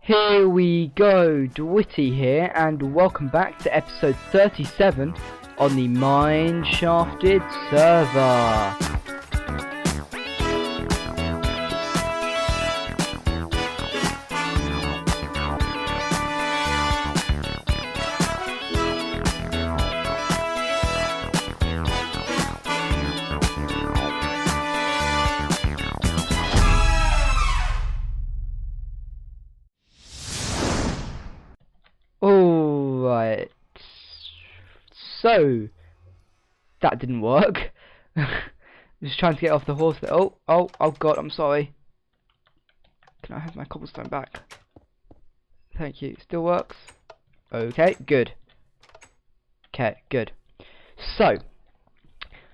Here we go, Dwittyy here, and welcome back to episode 37 on the MindShafted Server. Alright, so that didn't work. Just trying to get off the horse there. Oh god, I'm sorry. Can I have my cobblestone back? Thank you. Still works? Okay, good. Okay, good. So,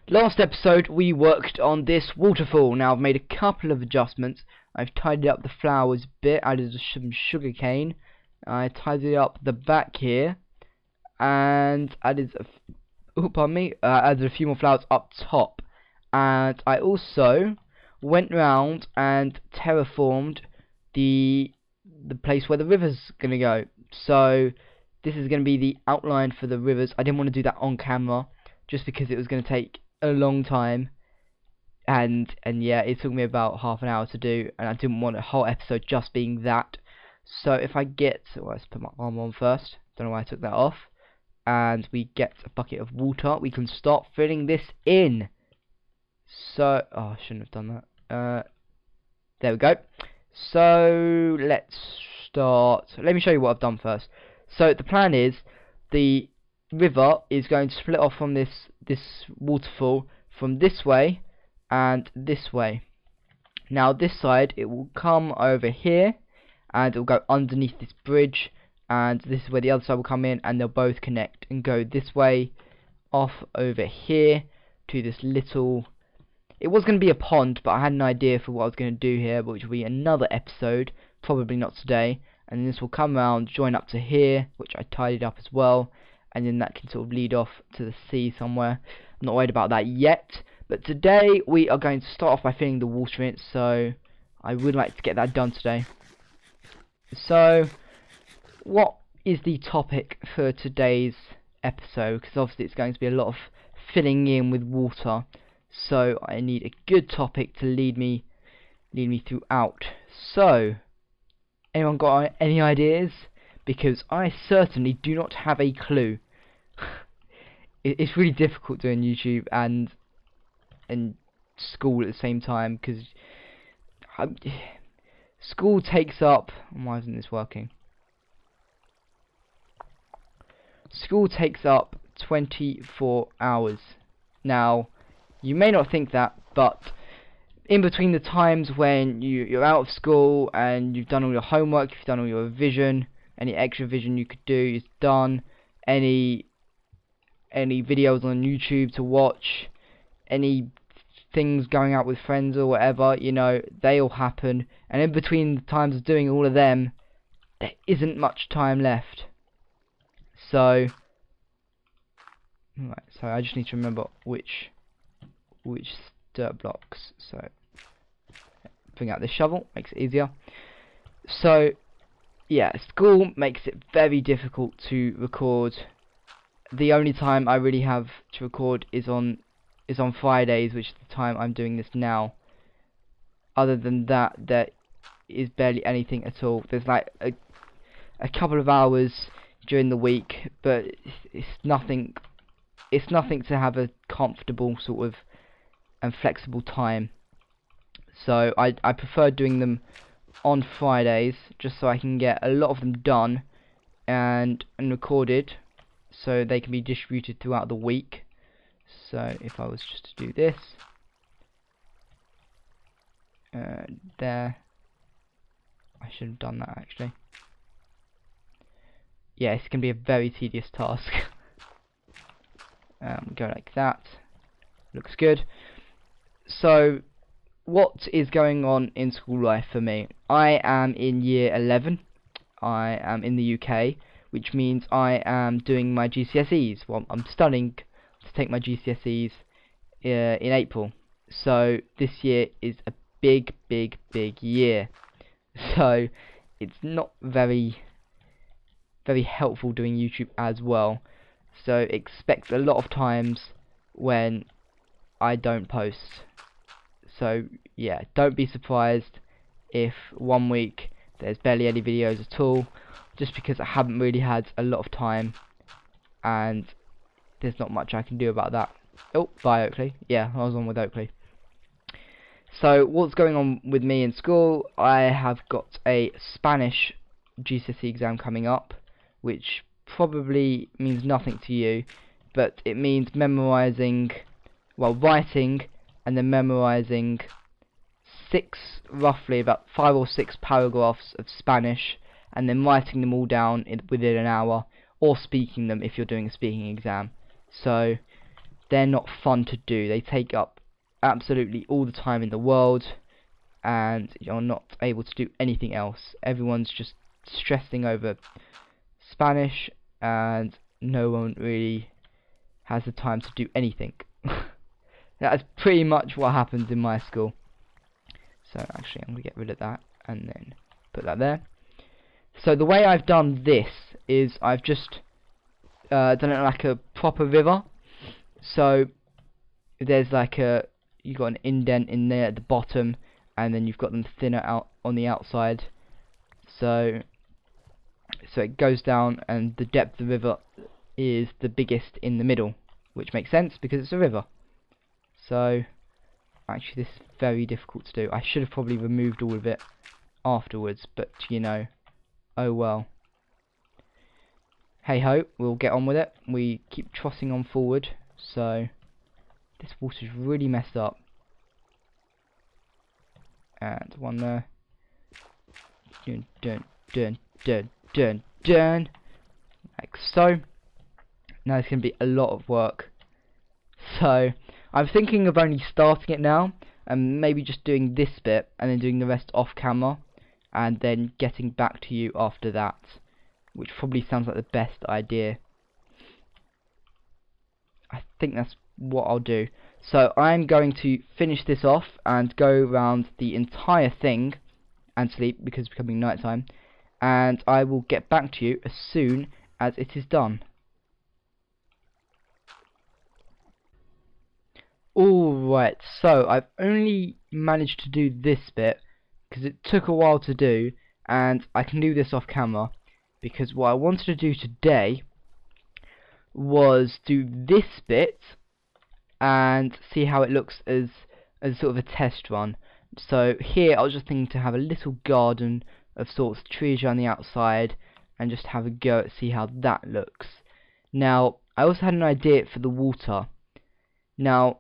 last episode we worked on this waterfall. Now I've made a couple of adjustments. I've tidied up the flowers a bit, added some sugar cane. I tidied up the back here and added added a few more flowers up top, and I also went round and terraformed the place where the river's gonna go. So this is gonna be the outline for the rivers. I didn't want to do that on camera just because it was gonna take a long time, and yeah, it took me about half an hour to do, and I didn't want a whole episode just being that. So if I get, let's put my arm on first, don't know why I took that off, and we get a bucket of water, we can start filling this in. So, oh, I shouldn't have done that. There we go. So let's start. Let me show you what I've done first. So the plan is, the river is going to split off from this waterfall from this way and this way. Now this side, it will come over here, and it will go underneath this bridge, and this is where the other side will come in, and they'll both connect and go this way off over here to this little, it was going to be a pond, but I had an idea for what I was going to do here, which will be another episode, probably not today. And this will come around, join up to here, which I tidied up as well, and then that can sort of lead off to the sea somewhere. I'm not worried about that yet, but today we are going to start off by filling the water in, so I would like to get that done today. So, what is the topic for today's episode? Because obviously it's going to be a lot of filling in with water, so I need a good topic to lead me throughout. So, anyone got any ideas? Because I certainly do not have a clue. It's really difficult doing YouTube and school at the same time, because school takes up, why isn't this working? School takes up 24 hours. Now, you may not think that, but in between the times when you're out of school and you've done all your homework, you've done all your revision, any extra revision you could do is done, any videos on YouTube to watch, any things going out with friends or whatever, you know, they all happen, and in between the times of doing all of them, there isn't much time left. So, right, so I just need to remember which dirt blocks. So, bring out this shovel, makes it easier. So, yeah, school makes it very difficult to record. The only time I really have to record is on Fridays, which is the time I'm doing this now. Other than that, there is barely anything at all. There's like a couple of hours during the week, but it's nothing to have a comfortable sort of and flexible time. So I prefer doing them on Fridays, just so I can get a lot of them done and recorded, so they can be distributed throughout the week. So if I was just to do this, there, I should have done that actually. Yeah, it's going to be a very tedious task. Go like that, looks good. So, what is going on in school life for me? I am in year 11, I am in the UK, which means I am doing my GCSEs. Well, I'm studying to take my GCSEs in April. So this year is a big year. So it's not very helpful doing YouTube as well. So expect a lot of times when I don't post. So yeah, don't be surprised if one week there's barely any videos at all, just because I haven't really had a lot of time and there's not much I can do about that. Oh, bye Oakley. Yeah, I was on with Oakley. So what's going on with me in school? I have got a Spanish GCSE exam coming up, which probably means nothing to you, but it means memorizing, well, writing and then memorizing roughly about 5 or 6 paragraphs of Spanish, and then writing them all down within an hour, or speaking them if you're doing a speaking exam. So they're not fun to do. They take up absolutely all the time in the world, and you're not able to do anything else. Everyone's just stressing over Spanish, and no one really has the time to do anything. That's pretty much what happens in my school. So actually I'm going to get rid of that and then put that there. So the way I've done this is I've just done it like a proper river. So there's like you've got an indent in there at the bottom, and then you've got them thinner out on the outside. So it goes down, and the depth of the river is the biggest in the middle, which makes sense because it's a river. So actually this is very difficult to do. I should have probably removed all of it afterwards, but you know, oh well. Hey ho, we'll get on with it. We keep trotting on forward. So this water's really messed up. And one there. Dun dun dun dun dun dun. Like so. Now it's going to be a lot of work. So I'm thinking of only starting it now, and maybe just doing this bit and then doing the rest off camera, and then getting back to you after that, which probably sounds like the best idea. I think that's what I'll do. So I'm going to finish this off and go around the entire thing and sleep because it's becoming night time, and I will get back to you as soon as it is done. Alright, so I've only managed to do this bit because it took a while to do, and I can do this off camera because what I wanted to do today was do this bit and see how it looks as sort of a test run. So here I was just thinking to have a little garden of sorts, trees around the outside, and just have a go at see how that looks. Now I also had an idea for the water. Now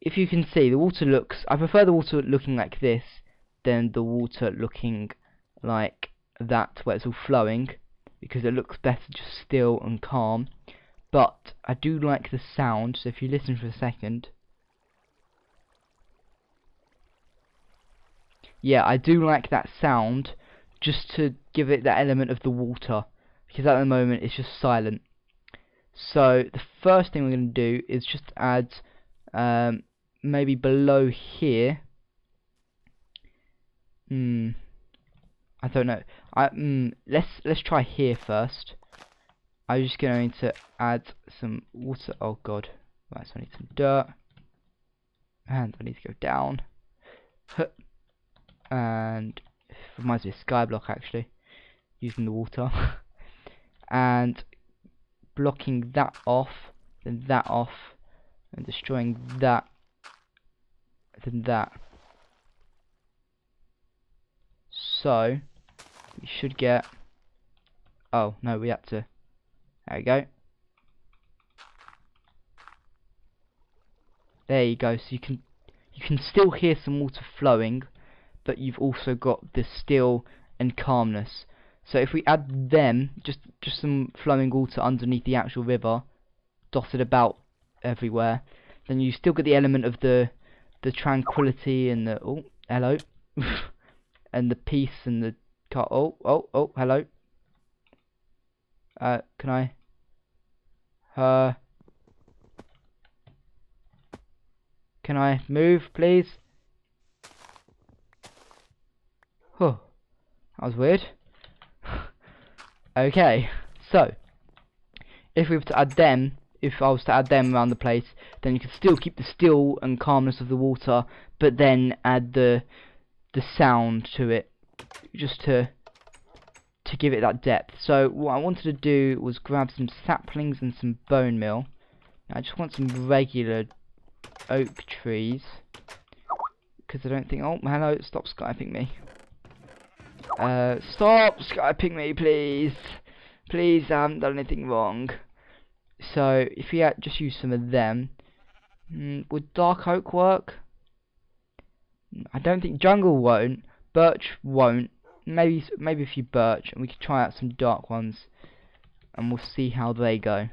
if you can see, the water looks, I prefer the water looking like this than the water looking like that where it's all flowing, because it looks better just still and calm. But I do like the sound, so if you listen for a second. Yeah, I do like that sound, just to give it that element of the water, because at the moment it's just silent. So the first thing we're going to do is just add maybe below here. I don't know. Let's try here first. I'm just going to add some water. Oh god. Right, so I need some dirt. And I need to go down. And it reminds me of Skyblock actually. Using the water. And blocking that off. Then that off. And destroying that. Then that. So we should get, oh no, we had to, there we go. There you go. So you can still hear some water flowing, but you've also got the still and calmness. So if we add them, just some flowing water underneath the actual river, dotted about everywhere, then you still get the element of the tranquility and the, oh hello. And the peace and the oh hello. Can I can I move please? Oh, That was weird. Okay, so if we were to add them, if I was to add them around the place, then you can still keep the still and calmness of the water, but then add the sound to it, just to give it that depth. So what I wanted to do was grab some saplings and some bone meal. I just want some regular oak trees, because I don't think... Oh, hello, stop Skyping me. Stop Skyping me, please. Please, I haven't done anything wrong. So, if we just use some of them, would dark oak work? I don't think jungle won't. Birch won't. Maybe a few birch, and we could try out some dark ones, and we'll see how they go.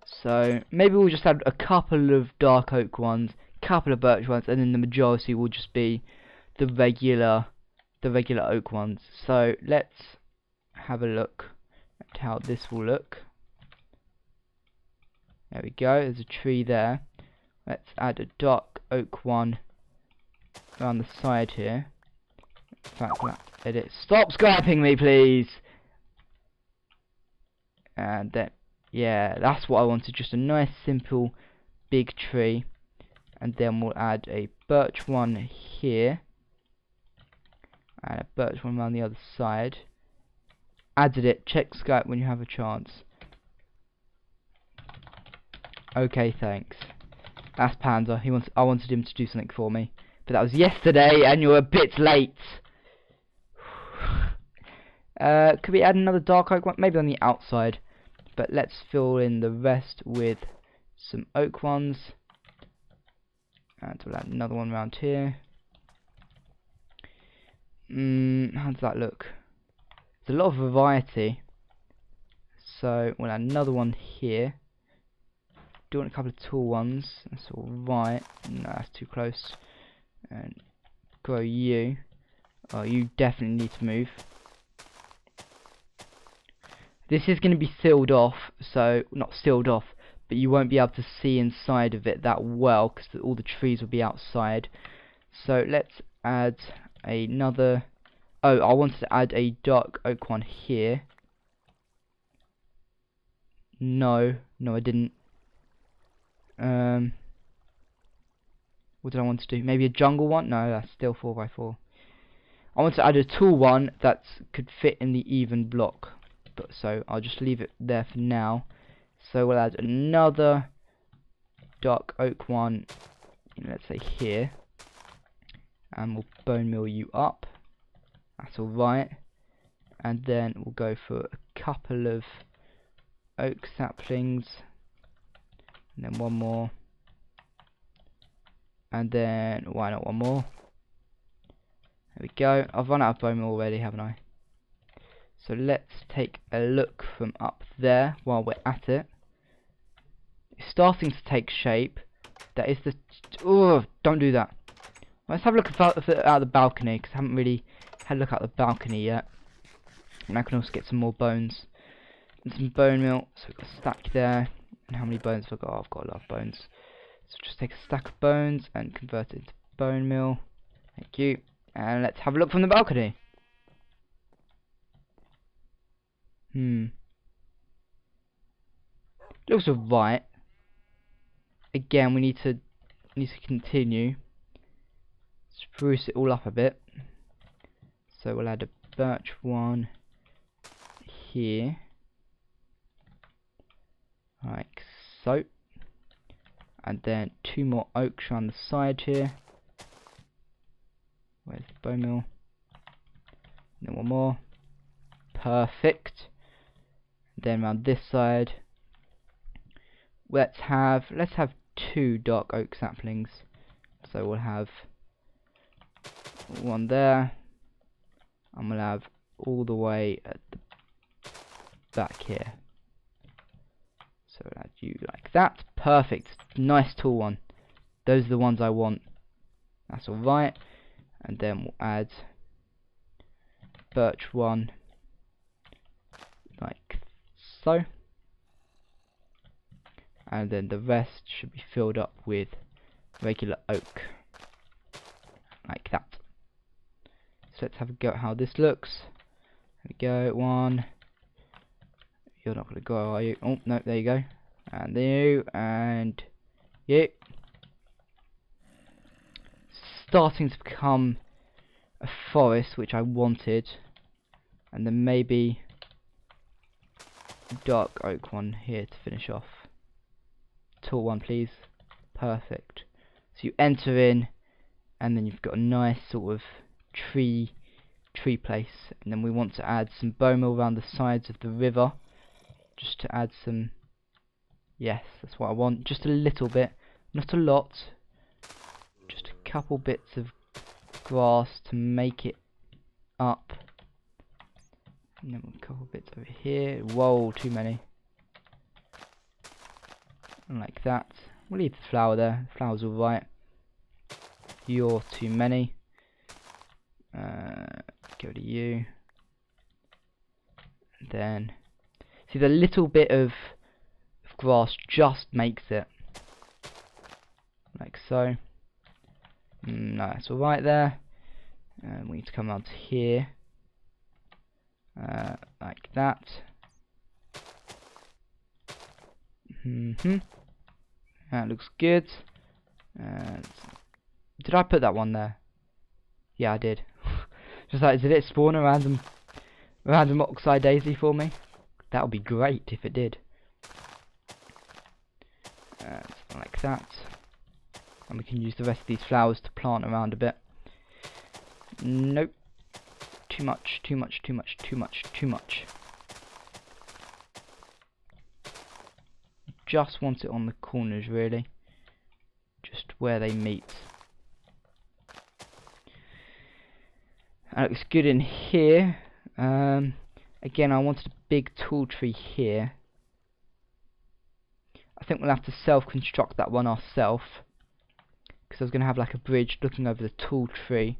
So maybe we'll just add a couple of dark oak ones, couple of birch ones, and then the majority will just be the regular oak ones. So let's have a look at how this will look. There we go, there's a tree there. Let's add a dark oak one around the side here. In fact, edit. Stop Skyping me, please! And then, yeah, that's what I wanted, just a nice, simple, big tree. And then we'll add a birch one here. And a birch one around the other side. Added it, check Skype when you have a chance. Okay, thanks. That's Panda. I wanted him to do something for me, but that was yesterday, and you're a bit late. Could we add another dark oak one? Maybe on the outside, but let's fill in the rest with some oak ones, and we'll add another one around here. How does that look? There's a lot of variety, so we'll add another one here. Do want a couple of tall ones. That's alright. No, that's too close. And grow you. Oh, you definitely need to move. This is going to be sealed off, so not sealed off, but you won't be able to see inside of it that well because all the trees will be outside. So let's add another. Oh, I wanted to add a dark oak one here. No, I didn't. What did I want to do? Maybe a jungle one? No, that's still 4x4. I want to add a tall one that could fit in the even block, but so I'll just leave it there for now. So we'll add another dark oak one, let's say here, and we'll bone meal you up. That's alright. And then we'll go for a couple of oak saplings. And then one more. And then, why not one more? There we go. I've run out of bone meal already, haven't I? So let's take a look from up there while we're at it. It's starting to take shape. That is the... Oh, don't do that. Let's have a look out the balcony, because I haven't really had a look out the balcony yet. And I can also get some more bones. And some bone meal. So we've got a stack there. And how many bones have I got? Oh, I've got a lot of bones. So just take a stack of bones and convert it into bone meal. Thank you. And let's have a look from the balcony. Looks alright. Again, we need to continue. Spruce it all up a bit. So we'll add a birch one here. Like so. And then 2 more oaks on the side here. Where's the bone meal? And then 1 more. Perfect. Then around this side, let's have 2 dark oak saplings. So we'll have 1 there, and we'll have all the way at the back here. So we'll add you like that. Perfect. Nice tall one. Those are the ones I want. That's alright. And then we'll add birch one like so. And then the rest should be filled up with regular oak. Like that. So let's have a go at how this looks. There we go, one. You're not going to go, are you? Oh, no, there you go. And you, and you. Starting to become a forest, which I wanted. And then maybe a dark oak one here to finish off. Tall one, please. Perfect. So you enter in, and then you've got a nice sort of tree place. And then we want to add some bone meal around the sides of the river. Just to add some, yes, that's what I want. Just a little bit, not a lot. Just a couple bits of grass to make it up. And then a couple bits over here. Whoa, too many. And like that. We'll leave the flower there. The flower's alright. You're too many. Go to you. And then see, the little bit of grass just makes it. Like so. No, that's alright there. And we need to come around to here. Like that. That looks good. And did I put that one there? Yeah, I did. Just like, did it spawn a random oxeye daisy for me? That would be great if it did. Like that. And we can use the rest of these flowers to plant around a bit. Nope. Too much, too much, too much, too much, too much. Just want it on the corners, really. Just where they meet. That looks good in here. Again, I wanted a big tall tree here. I think we'll have to self-construct that one ourselves, because I was going to have like a bridge looking over the tall tree.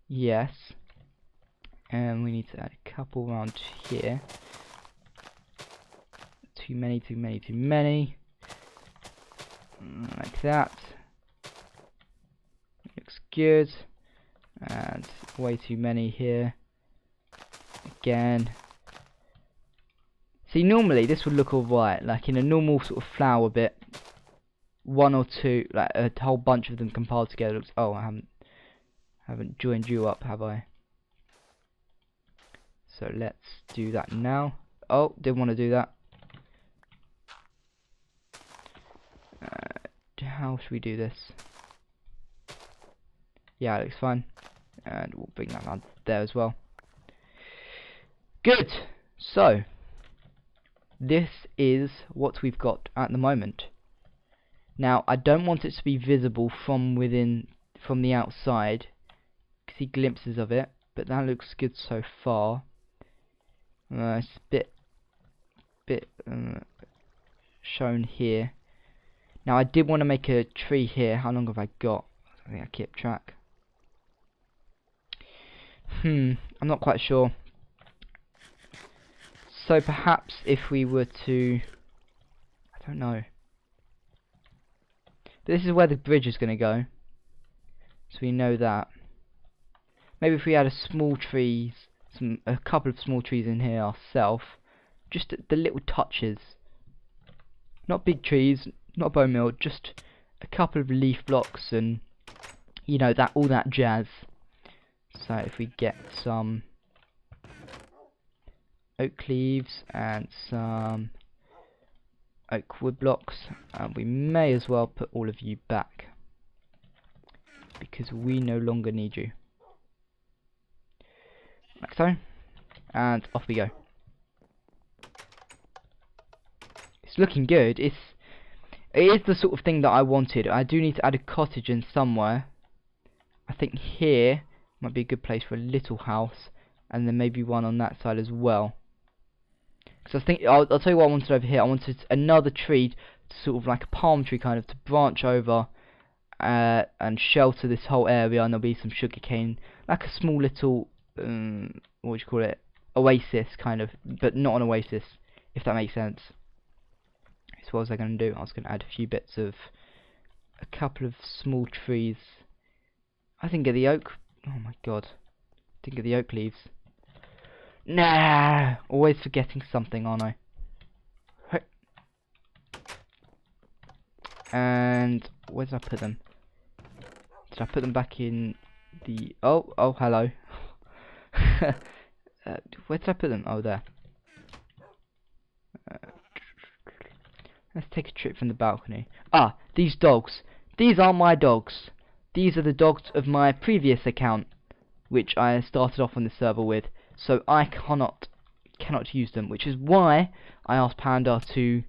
Yes. And we need to add a couple around here. Too many, too many, too many. Like that. Looks good. And way too many here. Again. See, normally this would look alright, like in a normal sort of flower bit. One or two, like a whole bunch of them compiled together. Looks. Oh, I haven't joined you up, have I? So let's do that now. Oh, didn't want to do that. How should we do this? Yeah, it looks fine. And we'll bring that around there as well. Good. So this is what we've got at the moment. Now I don't want it to be visible from within, from the outside. See glimpses of it, but that looks good so far. It's a bit shown here. Now I did want to make a tree here. How long have I got? I think I kept track. I'm not quite sure. So perhaps if we were to, I don't know. But this is where the bridge is going to go, so we know that. Maybe if we had a couple of small trees in here ourselves, just the little touches. Not big trees, not bone meal, just a couple of leaf blocks and, you know, that all that jazz. So if we get some oak leaves and some oak wood blocks, and we may as well put all of you back because we no longer need you. Like so, and off we go. It's looking good. It is the sort of thing that I wanted. I do need to add a cottage in somewhere. I think here might be a good place for a little house, and then maybe one on that side as well. Because I think I'll tell you what I wanted over here. I wanted another tree, to sort of like a palm tree kind of, to branch over and shelter this whole area, and there'll be some sugarcane, like a small little what would you call it? Oasis kind of, but not an oasis, if that makes sense. So what was I going to do? I was going to add a few bits of a couple of small trees. I think get the oak Oh my god. Didn't get the oak leaves. Nah! Always forgetting something, aren't I? And where did I put them? Did I put them back in the... Oh, hello. Where did I put them? Oh, there. Let's take a trip from the balcony. Ah, these dogs. These are my dogs. These are the dogs of my previous account, which I started off on the server with. So I cannot use them, which is why I asked Panda to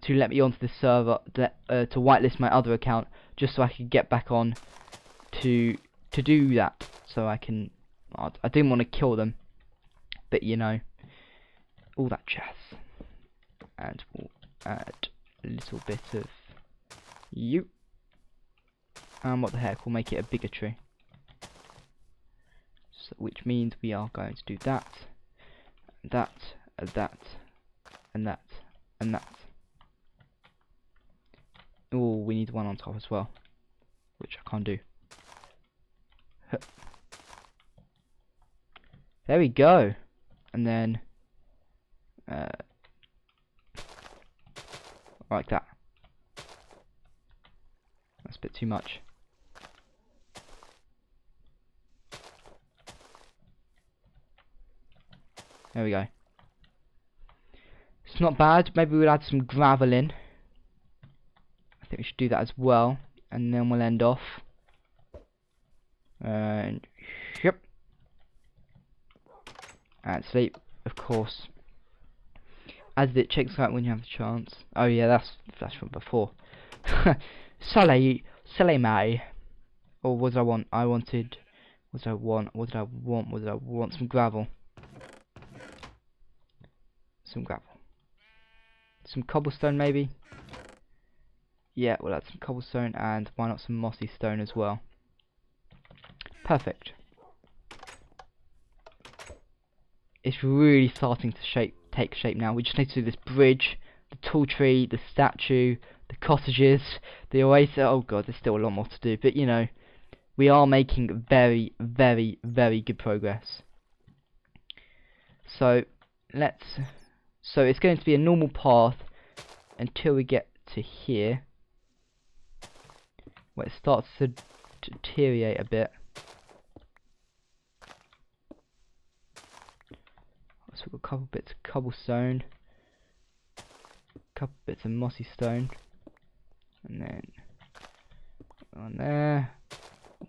let me onto the server to whitelist my other account, just so I could get back on to do that. So I can. I didn't want to kill them, but you know, all that jazz. And we'll add a little bit of you. And what the heck, we'll make it a bigger tree. So, which means we are going to do that, that, that, and that, and that. Oh, we need one on top as well, which I can't do. There we go. And then like that. That's a bit too much. There we go. It's not bad. Maybe we'll add some gravel in. I think we should do that as well. And then we'll end off. And yep. And sleep, of course. As it checks out when you have the chance. Oh yeah, that's from before. Sully May. Or what did I want? What did I want? Some gravel. Some gravel. Some cobblestone maybe? Yeah, we'll add some cobblestone, and why not some mossy stone as well. Perfect. It's really starting to take shape now. We just need to do this bridge, the tall tree, the statue, the cottages, the oasis. Oh god, there's still a lot more to do, but you know, we are making very, very, very good progress. So it's going to be a normal path until we get to here, where it starts to deteriorate a bit. So we've got a couple bits of cobblestone, a couple bits of mossy stone, and then one there,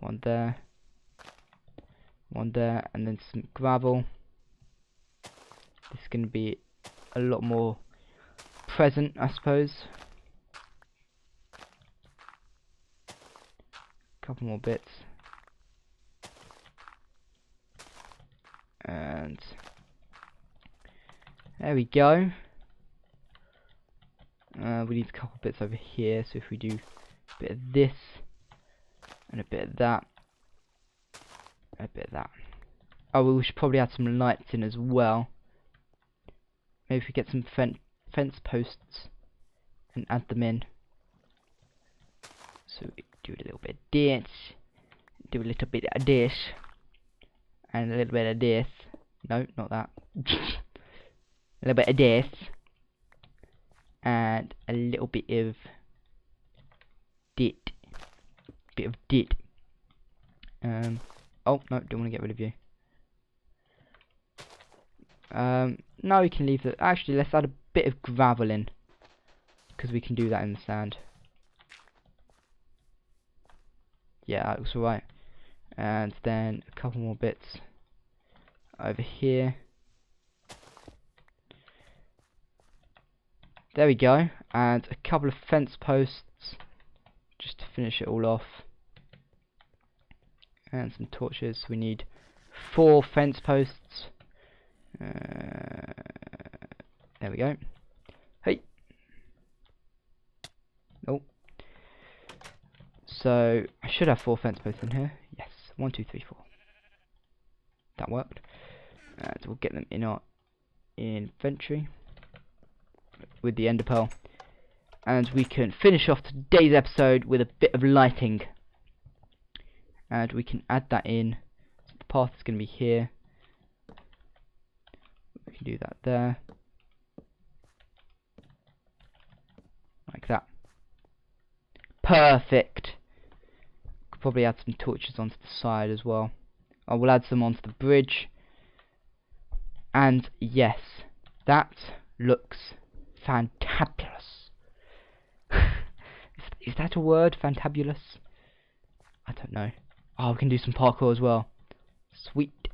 one there, one there, and then some gravel. This is going to be a lot more present, I suppose. A couple more bits, and there we go. We need a couple bits over here, so if we do a bit of this, and a bit of that, and a bit of that. Oh, well, we should probably add some lights in as well. Maybe if we get some fence posts and add them in. So we do a little bit of this, do a little bit of this, and a little bit of this. No, not that. A little bit of this, and a little bit of dit. Oh no, don't want to get rid of you. Now we can leave it. Actually, let's add a bit of gravel in, because we can do that in the sand. Yeah, that looks alright. And then a couple more bits over here. There we go, and a couple of fence posts just to finish it all off, and some torches. We need 4 fence posts. There we go. Hey. Oh. So I should have 4 fence posts in here. Yes, 1, 2, 3, 4. That worked. And we'll get them in our inventory with the ender pearl, and we can finish off today's episode with a bit of lighting. and we can add that in. So the path is going to be here. We can do that there, like that. Perfect. Could probably add some torches onto the side as well. I will add some onto the bridge. And yes, that looks fantabulous. Is that a word? Fantabulous? I don't know. Oh, we can do some parkour as well. Sweet.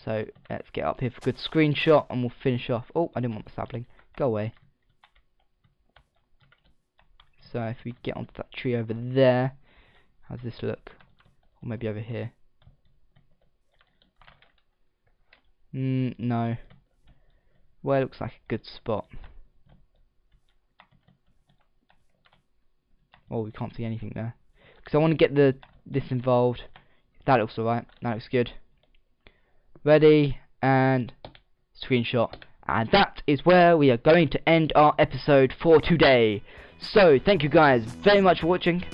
So let's get up here for a good screenshot and we'll finish off. Oh, I didn't want the sapling. Go away. So if we get onto that tree over there, how's this look? Or maybe over here. No. Well, it looks like a good spot. Oh, we can't see anything there. Because I want to get this involved. That looks alright. That looks good. Ready, and screenshot. And that is where we are going to end our episode for today. So, thank you guys very much for watching.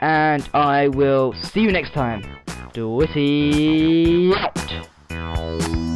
And I will see you next time. Dwittyy out.